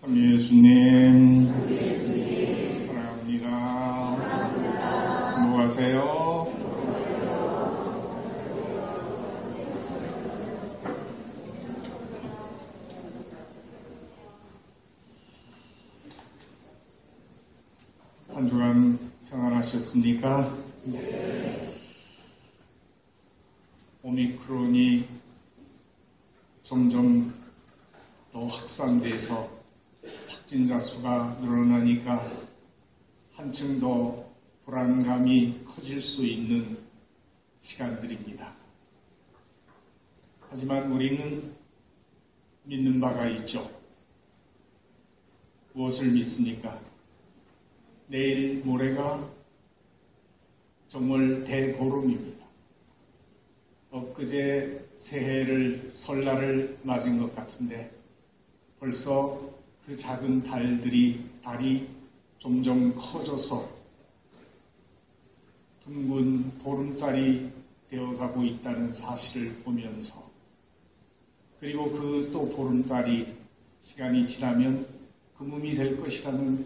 참 예수님, 사랑합니다. 행복하세요. 한 주간 평안하셨습니까? 오미크론이 점점 더 확산돼서 확진자 수가 늘어나니까 한층 더 불안감이 커질 수 있는 시간들입니다. 하지만 우리는 믿는 바가 있죠. 무엇을 믿습니까? 내일 모레가 정말 대보름입니다. 엊그제 새해를 설날을 맞은 것 같은데 벌써 그 작은 달이 점점 커져서 둥근 보름달이 되어가고 있다는 사실을 보면서, 그리고 그 또 보름달이 시간이 지나면 금음이 될 것이라는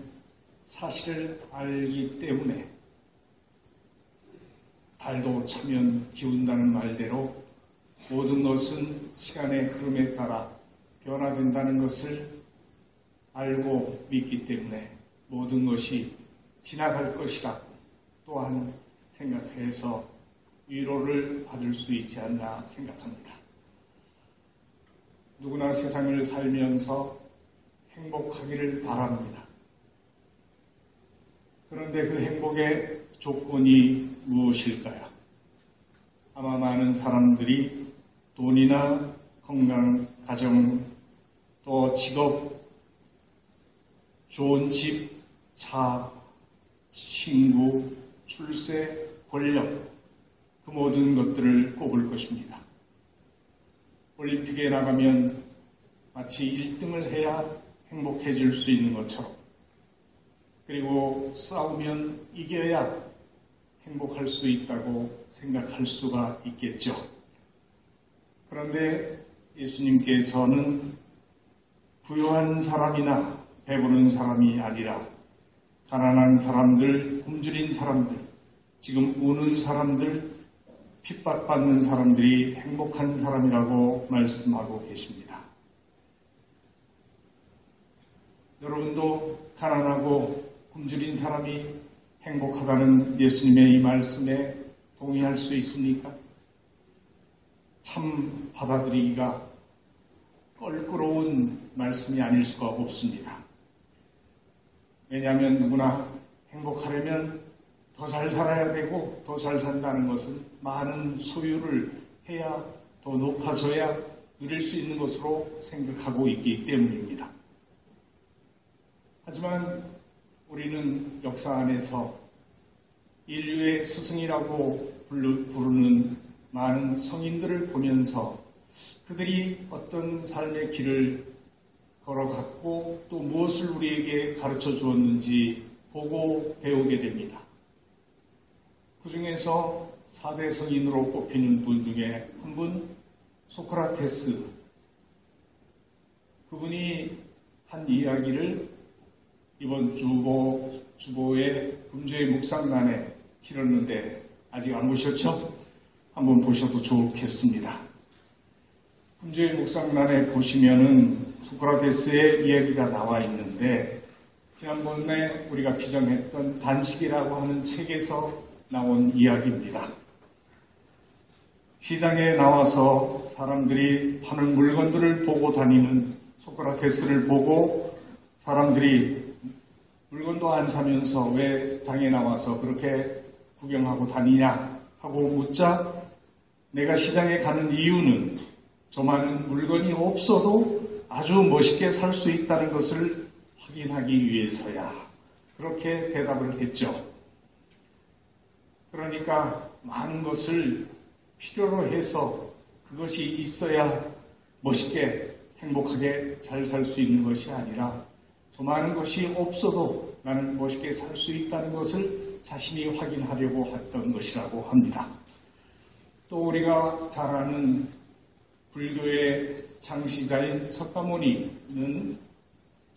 사실을 알기 때문에 달도 차면 기운다는 말대로 모든 것은 시간의 흐름에 따라 변화된다는 것을 알고 믿기 때문에 모든 것이 지나갈 것이라고 또한 생각해서 위로를 받을 수 있지 않나 생각합니다. 누구나 세상을 살면서 행복하기를 바랍니다. 그런데 그 행복의 조건이 무엇일까요? 아마 많은 사람들이 돈이나 건강, 가정, 또 직업, 좋은 집, 차, 친구, 출세, 권력, 그 모든 것들을 꼽을 것입니다. 올림픽에 나가면 마치 1등을 해야 행복해질 수 있는 것처럼, 그리고 싸우면 이겨야 행복할 수 있다고 생각할 수가 있겠죠. 그런데 예수님께서는 부유한 사람이나 배부른 사람이 아니라 가난한 사람들, 굶주린 사람들, 지금 우는 사람들, 핍박받는 사람들이 행복한 사람이라고 말씀하고 계십니다. 여러분도 가난하고 굶주린 사람이 행복하다는 예수님의 이 말씀에 동의할 수 있습니까? 참 받아들이기가 껄끄러운 말씀이 아닐 수가 없습니다. 왜냐하면 누구나 행복하려면 더 잘 살아야 되고, 더 잘 산다는 것은 많은 소유를 해야 더 높아져야 누릴 수 있는 것으로 생각하고 있기 때문입니다. 하지만 우리는 역사 안에서 인류의 스승이라고 부르는 많은 성인들을 보면서 그들이 어떤 삶의 길을 걸어갔고 또 무엇을 우리에게 가르쳐 주었는지 보고 배우게 됩니다. 그 중에서 4대 성인으로 꼽히는 분 중에 한 분, 소크라테스. 그분이 한 이야기를 이번 주보의 금주의 묵상란에 실었는데 아직 안 보셨죠? 한번 보셔도 좋겠습니다. 금주의 묵상란에 보시면은 소크라테스의 이야기가 나와 있는데, 지난번에 우리가 비전했던 단식이라고 하는 책에서 나온 이야기입니다. 시장에 나와서 사람들이 파는 물건들을 보고 다니는 소크라테스를 보고 사람들이 물건도 안 사면서 왜 장에 나와서 그렇게 구경하고 다니냐 하고 묻자, 내가 시장에 가는 이유는 저 많은 물건이 없어도 아주 멋있게 살 수 있다는 것을 확인하기 위해서야. 그렇게 대답을 했죠. 그러니까 많은 것을 필요로 해서 그것이 있어야 멋있게 행복하게 잘 살 수 있는 것이 아니라 저 많은 것이 없어도 나는 멋있게 살 수 있다는 것을 자신이 확인하려고 했던 것이라고 합니다. 또 우리가 잘 아는 불교의 창시자인 석가모니는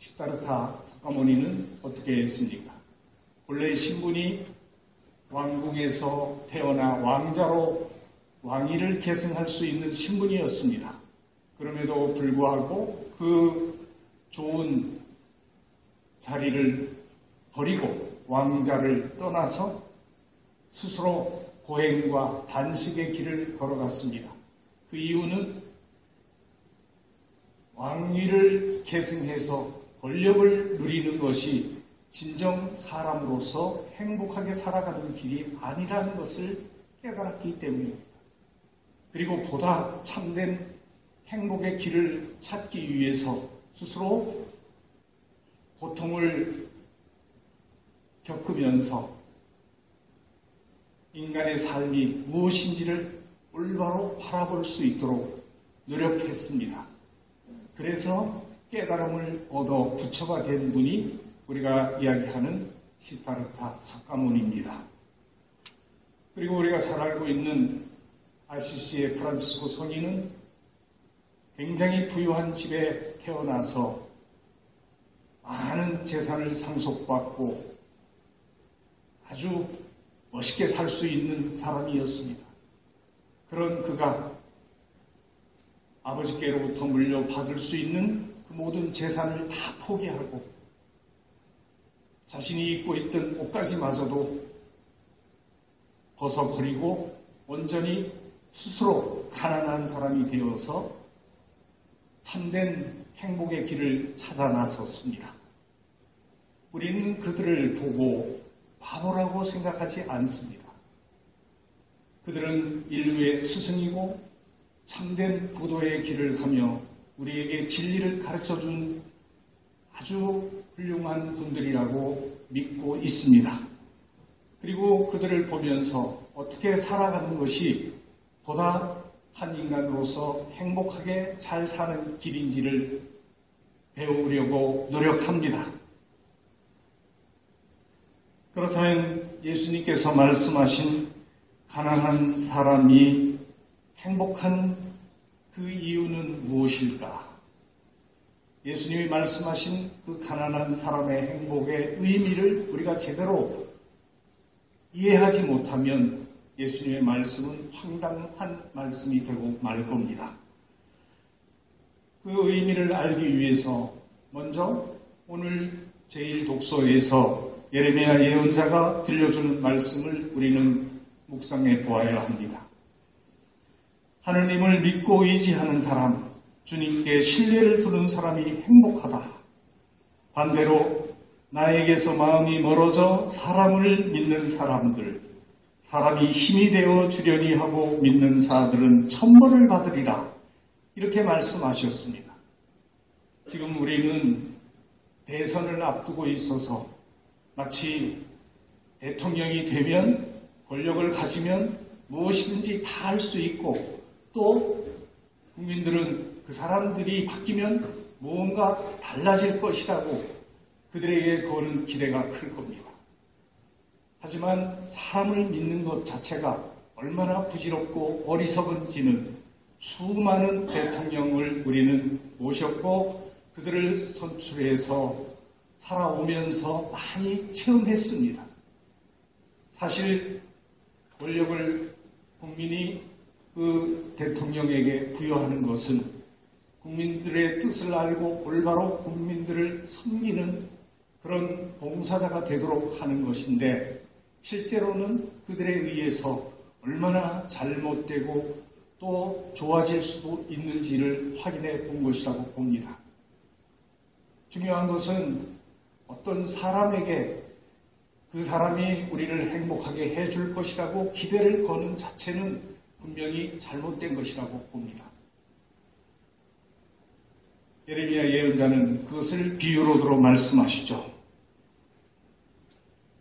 시다르타 석가모니는 어떻게 했습니까? 본래 신분이 왕궁에서 태어나 왕자로 왕위를 계승할 수 있는 신분이었습니다. 그럼에도 불구하고 그 좋은 자리를 버리고 왕자를 떠나서 스스로 고행과 단식의 길을 걸어갔습니다. 그 이유는 왕위를 계승해서 권력을 누리는 것이 진정 사람으로서 행복하게 살아가는 길이 아니라는 것을 깨달았기 때문입니다. 그리고 보다 참된 행복의 길을 찾기 위해서 스스로 고통을 겪으면서 인간의 삶이 무엇인지를 올바로 바라볼 수 있도록 노력했습니다. 그래서 깨달음을 얻어 부처가 된 분이 우리가 이야기하는 시다르타 석가모니입니다. 그리고 우리가 잘 알고 있는 아시시의 프란치스코 성인은 굉장히 부유한 집에 태어나서 많은 재산을 상속받고 아주 멋있게 살 수 있는 사람이었습니다. 그런 그가 아버지께로부터 물려받을 수 있는 그 모든 재산을 다 포기하고 자신이 입고 있던 옷까지마저도 벗어버리고 온전히 스스로 가난한 사람이 되어서 참된 행복의 길을 찾아 나섰습니다. 우리는 그들을 보고 바보라고 생각하지 않습니다. 그들은 인류의 스승이고 참된 부도의 길을 가며 우리에게 진리를 가르쳐준 아주 훌륭한 분들이라고 믿고 있습니다. 그리고 그들을 보면서 어떻게 살아가는 것이 보다 한 인간으로서 행복하게 잘 사는 길인지를 배우려고 노력합니다. 그렇다면 예수님께서 말씀하신 가난한 사람이 행복한 그 이유는 무엇일까? 예수님이 말씀하신 그 가난한 사람의 행복의 의미를 우리가 제대로 이해하지 못하면 예수님의 말씀은 황당한 말씀이 되고 말 겁니다. 그 의미를 알기 위해서 먼저 오늘 제1독서에서 예레미야 예언자가 들려주는 말씀을 우리는 묵상해 보아야 합니다. 하느님을 믿고 의지하는 사람, 주님께 신뢰를 두는 사람이 행복하다. 반대로 나에게서 마음이 멀어져 사람을 믿는 사람들, 사람이 힘이 되어 주려니 하고 믿는 자들은 천벌을 받으리라. 이렇게 말씀하셨습니다. 지금 우리는 대선을 앞두고 있어서 마치 대통령이 되면 권력을 가지면 무엇이든지 다 할 수 있고 또 국민들은 그 사람들이 바뀌면 무언가 달라질 것이라고 그들에게 거는 기대가 클 겁니다. 하지만 사람을 믿는 것 자체가 얼마나 부질없고 어리석은지는 수많은 대통령을 우리는 모셨고 그들을 선출해서 살아오면서 많이 체험했습니다. 사실 권력을 국민이 그 대통령에게 부여하는 것은 국민들의 뜻을 알고 올바로 국민들을 섬기는 그런 봉사자가 되도록 하는 것인데 실제로는 그들에 의해서 얼마나 잘못되고 또 좋아질 수도 있는지를 확인해 본 것이라고 봅니다. 중요한 것은 어떤 사람에게 그 사람이 우리를 행복하게 해줄 것이라고 기대를 거는 자체는 분명히 잘못된 것이라고 봅니다. 예레미야 예언자는 그것을 비유로 들어 말씀하시죠.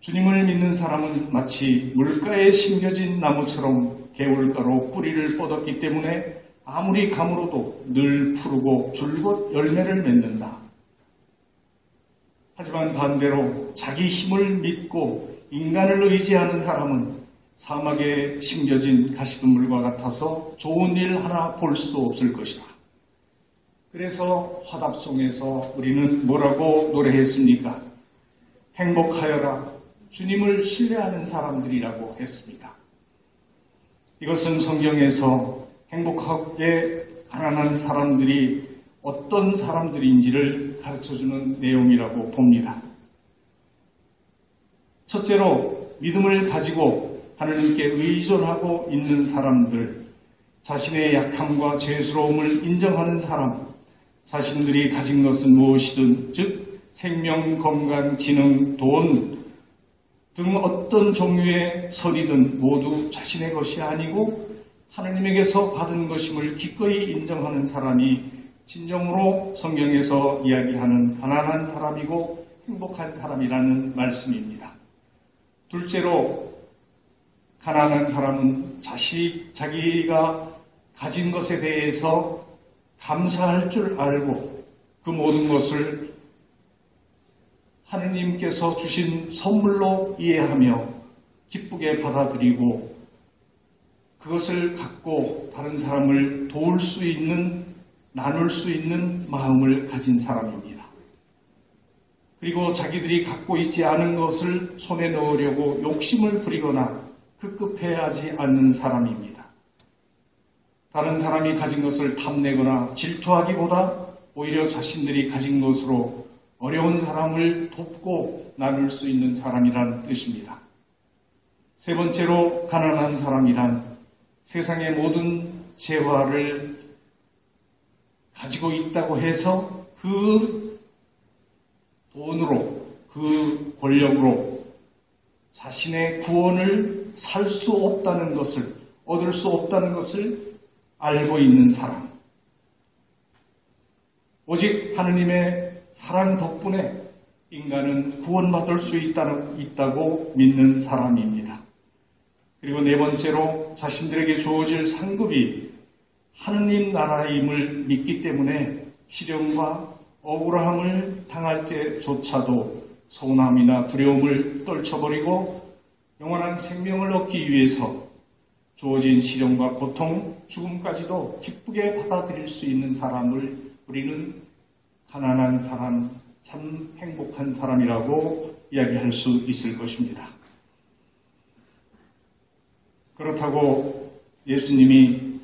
주님을 믿는 사람은 마치 물가에 심겨진 나무처럼 개울가로 뿌리를 뻗었기 때문에 아무리 가물어도 늘 푸르고 줄곧 열매를 맺는다. 하지만 반대로 자기 힘을 믿고 인간을 의지하는 사람은 사막에 심겨진 가시덤불과 같아서 좋은 일 하나 볼 수 없을 것이다. 그래서 화답송에서 우리는 뭐라고 노래했습니까? 행복하여라, 주님을 신뢰하는 사람들이라고 했습니다. 이것은 성경에서 행복하게 가난한 사람들이 어떤 사람들인지를 가르쳐주는 내용이라고 봅니다. 첫째로 믿음을 가지고 하나님께 의존하고 있는 사람들, 자신의 약함과 죄스러움을 인정하는 사람, 자신들이 가진 것은 무엇이든, 즉 생명, 건강, 지능, 돈 등 어떤 종류의 선이든 모두 자신의 것이 아니고 하나님에게서 받은 것임을 기꺼이 인정하는 사람이 진정으로 성경에서 이야기하는 가난한 사람이고 행복한 사람이라는 말씀입니다. 둘째로, 가난한 사람은 자기가 가진 것에 대해서 감사할 줄 알고 그 모든 것을 하느님께서 주신 선물로 이해하며 기쁘게 받아들이고 그것을 갖고 다른 사람을 도울 수 있는, 나눌 수 있는 마음을 가진 사람입니다. 그리고 자기들이 갖고 있지 않은 것을 손에 넣으려고 욕심을 부리거나 급급해하지 않는 사람입니다. 다른 사람이 가진 것을 탐내거나 질투하기보다 오히려 자신들이 가진 것으로 어려운 사람을 돕고 나눌 수 있는 사람이란 뜻입니다. 세 번째로, 가난한 사람이란 세상의 모든 재화를 가지고 있다고 해서 그 돈으로, 그 권력으로 자신의 구원을 살 수 없다는 것을, 얻을 수 없다는 것을 알고 있는 사람. 오직 하느님의 사랑 덕분에 인간은 구원받을 수 있다고 믿는 사람입니다. 그리고 네 번째로, 자신들에게 주어질 상급이 하느님 나라임을 믿기 때문에 시련과 억울함을 당할 때조차도 서운함이나 두려움을 떨쳐버리고 영원한 생명을 얻기 위해서 주어진 시련과 고통, 죽음까지도 기쁘게 받아들일 수 있는 사람을 우리는 가난한 사람, 참 행복한 사람이라고 이야기할 수 있을 것입니다. 그렇다고 예수님이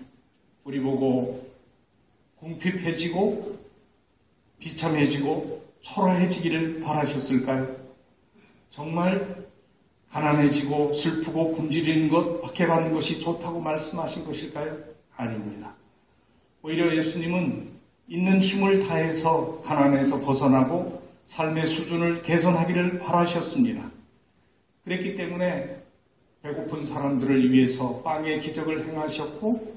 우리 보고 궁핍해지고 비참해지고 초라해지기를 바라셨을까요? 정말 가난해지고 슬프고 굶주리는 것, 박해받는 것이 좋다고 말씀하신 것일까요? 아닙니다. 오히려 예수님은 있는 힘을 다해서 가난에서 벗어나고 삶의 수준을 개선하기를 바라셨습니다. 그랬기 때문에 배고픈 사람들을 위해서 빵의 기적을 행하셨고,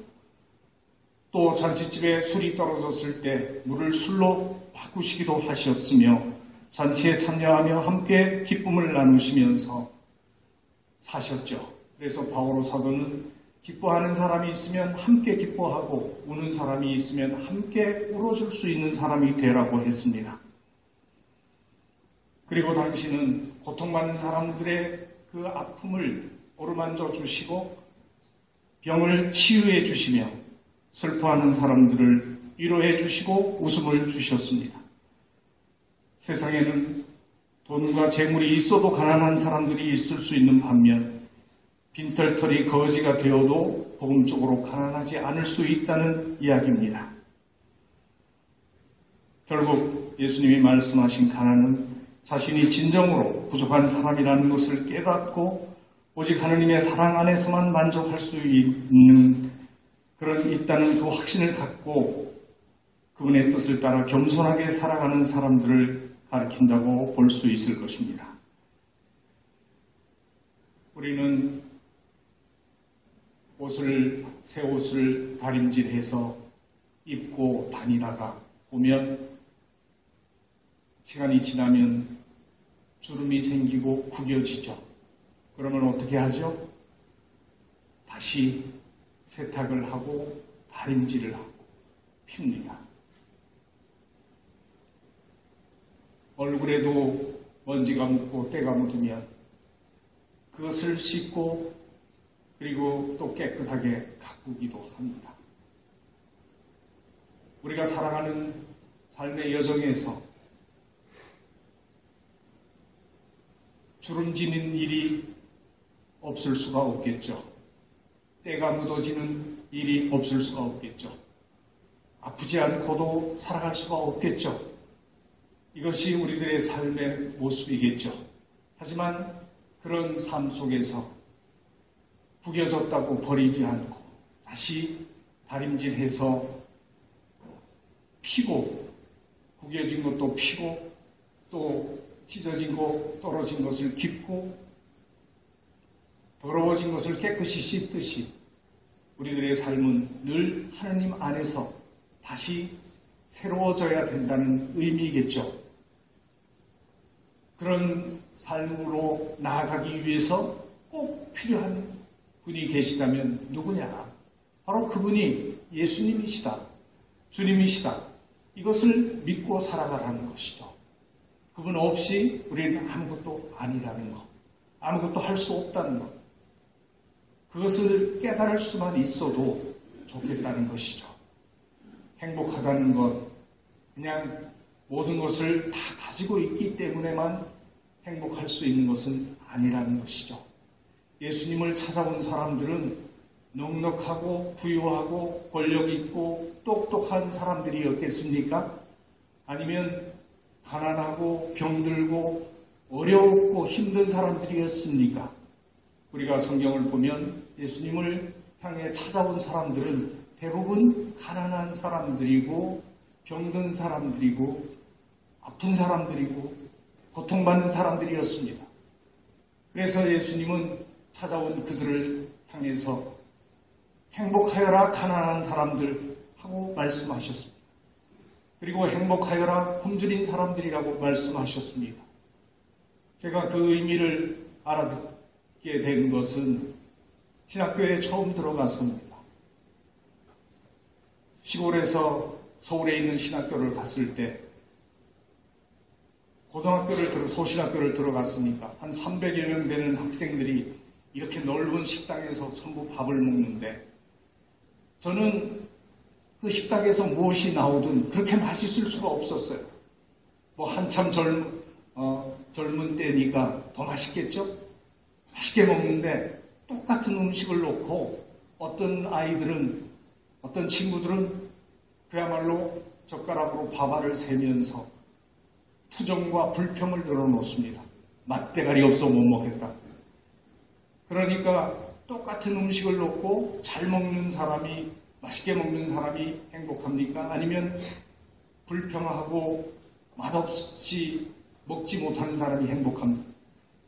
또 잔치집에 술이 떨어졌을 때 물을 술로 바꾸시기도 하셨으며, 잔치에 참여하며 함께 기쁨을 나누시면서 사셨죠. 그래서 바오로 사도는 기뻐하는 사람이 있으면 함께 기뻐하고 우는 사람이 있으면 함께 울어줄 수 있는 사람이 되라고 했습니다. 그리고 당신은 고통받는 사람들의 그 아픔을 어루만져 주시고 병을 치유해 주시며 슬퍼하는 사람들을 위로해 주시고 웃음을 주셨습니다. 세상에는 돈과 재물이 있어도 가난한 사람들이 있을 수 있는 반면 빈털터리 거지가 되어도 복음적으로 가난하지 않을 수 있다는 이야기입니다. 결국 예수님이 말씀하신 가난은 자신이 진정으로 부족한 사람이라는 것을 깨닫고 오직 하느님의 사랑 안에서만 만족할 수 있다는 그 확신을 갖고 그분의 뜻을 따라 겸손하게 살아가는 사람들을 가리킨다고 볼 수 있을 것입니다. 우리는 새 옷을 다림질해서 입고 다니다가 보면 시간이 지나면 주름이 생기고 구겨지죠. 그러면 어떻게 하죠? 다시 세탁을 하고 다림질을 하고 핍니다. 얼굴에도 먼지가 묻고 때가 묻으면 그것을 씻고 그리고 또 깨끗하게 가꾸기도 합니다. 우리가 살아가는 삶의 여정에서 주름지는 일이 없을 수가 없겠죠. 때가 묻어지는 일이 없을 수가 없겠죠. 아프지 않고도 살아갈 수가 없겠죠. 이것이 우리들의 삶의 모습이겠죠. 하지만 그런 삶 속에서 구겨졌다고 버리지 않고 다시 다림질해서 피고, 구겨진 것도 피고, 또 찢어진 것, 떨어진 것을 깁고, 더러워진 것을 깨끗이 씻듯이 우리들의 삶은 늘 하나님 안에서 다시 새로워져야 된다는 의미이겠죠. 그런 삶으로 나아가기 위해서 꼭 필요한 분이 계시다면 누구냐? 바로 그분이 예수님이시다. 주님이시다. 이것을 믿고 살아가라는 것이죠. 그분 없이 우리는 아무것도 아니라는 것. 아무것도 할 수 없다는 것. 그것을 깨달을 수만 있어도 좋겠다는 것이죠. 행복하다는 것, 그냥 모든 것을 다 가지고 있기 때문에만 행복할 수 있는 것은 아니라는 것이죠. 예수님을 찾아온 사람들은 넉넉하고 부유하고 권력 있고 똑똑한 사람들이었겠습니까? 아니면 가난하고 병들고 어렵고 힘든 사람들이었습니까? 우리가 성경을 보면 예수님을 향해 찾아온 사람들은 대부분 가난한 사람들이고 병든 사람들이고 아픈 사람들이고 고통받는 사람들이었습니다. 그래서 예수님은 찾아온 그들을 향해서 행복하여라 가난한 사람들 하고 말씀하셨습니다. 그리고 행복하여라 굶주린 사람들이라고 말씀하셨습니다. 제가 그 의미를 알아듣게 된 것은 신학교에 처음 들어갔습니다. 시골에서 서울에 있는 신학교를 갔을 때 소신학교를 들어갔으니까 한 300여 명 되는 학생들이 이렇게 넓은 식당에서 전부 밥을 먹는데 저는 그 식당에서 무엇이 나오든 그렇게 맛있을 수가 없었어요. 뭐 한참 젊은 때니까 더 맛있겠죠? 맛있게 먹는데 똑같은 음식을 놓고 어떤 친구들은 그야말로 젓가락으로 밥알을 세면서 투정과 불평을 늘어놓습니다. 맛대가리 없어 못 먹겠다. 그러니까 똑같은 음식을 놓고 잘 먹는 사람이, 맛있게 먹는 사람이 행복합니까? 아니면 불평하고 맛없이 먹지 못하는 사람이 행복합니까?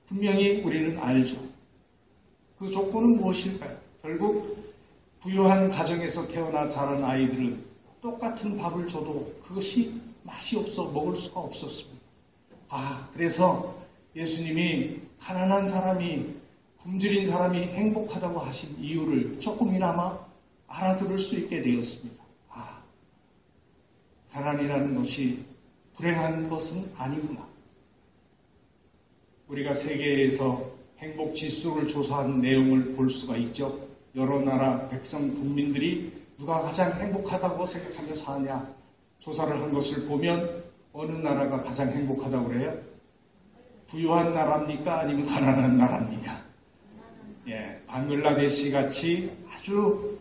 분명히 우리는 알죠. 그 조건은 무엇일까요? 결국 부유한 가정에서 태어나 자란 아이들은 똑같은 밥을 줘도 그것이 맛이 없어 먹을 수가 없었습니다. 그래서 예수님이 가난한 사람이, 굶주린 사람이 행복하다고 하신 이유를 조금이나마 알아들을 수 있게 되었습니다. 가난이라는 것이 불행한 것은 아니구나. 우리가 세계에서 행복 지수를 조사한 내용을 볼 수가 있죠. 여러 나라 백성 국민들이 누가 가장 행복하다고 생각하며 사냐 조사를 한 것을 보면 어느 나라가 가장 행복하다고 그래요? 부유한 나라입니까? 아니면 가난한 나라입니까? 방글라데시 같이 아주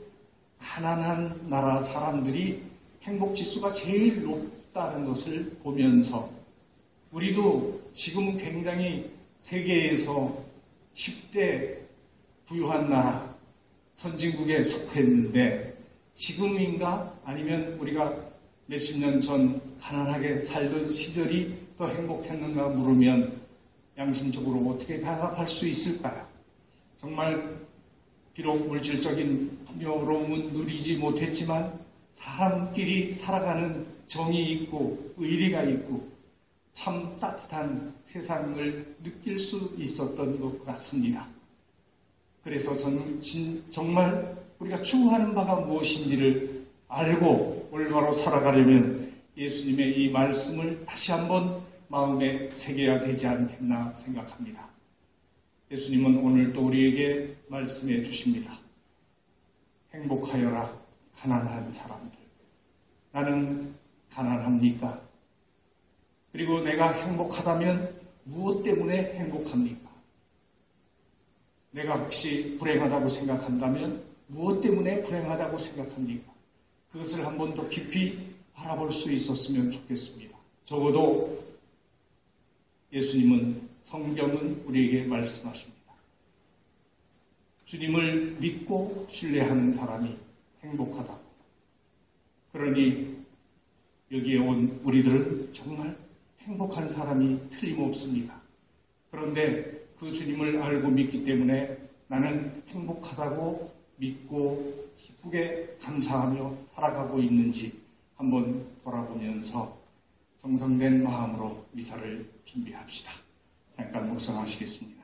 가난한 나라 사람들이 행복 지수가 제일 높다는 것을 보면서 우리도 지금은 굉장히 세계에서 10대 부유한 나라, 선진국에 속했는데 지금인가 아니면 우리가 몇십 년 전 가난하게 살던 시절이 더 행복했는가 물으면 양심적으로 어떻게 대답할 수 있을까요? 정말 비록 물질적인 풍요로움은 누리지 못했지만 사람끼리 살아가는 정이 있고 의리가 있고 참 따뜻한 세상을 느낄 수 있었던 것 같습니다. 그래서 저는 정말 우리가 추구하는 바가 무엇인지를 알고 올바로 살아가려면 예수님의 이 말씀을 다시 한번 마음에 새겨야 되지 않겠나 생각합니다. 예수님은 오늘 또 우리에게 말씀해 주십니다. 행복하여라 가난한 사람들. 나는 가난합니까? 그리고 내가 행복하다면 무엇 때문에 행복합니까? 내가 혹시 불행하다고 생각한다면 무엇 때문에 불행하다고 생각합니까? 그것을 한 번 더 깊이 알아볼 수 있었으면 좋겠습니다. 적어도 예수님은, 성경은 우리에게 말씀하십니다. 주님을 믿고 신뢰하는 사람이 행복하다고. 그러니 여기에 온 우리들은 정말 행복한 사람이 틀림없습니다. 그런데 그 주님을 알고 믿기 때문에 나는 행복하다고 믿고 기쁘게 감사하며 살아가고 있는지 한번 돌아보면서 정성된 마음으로 미사를 준비합시다. 잠깐 묵상하시겠습니다.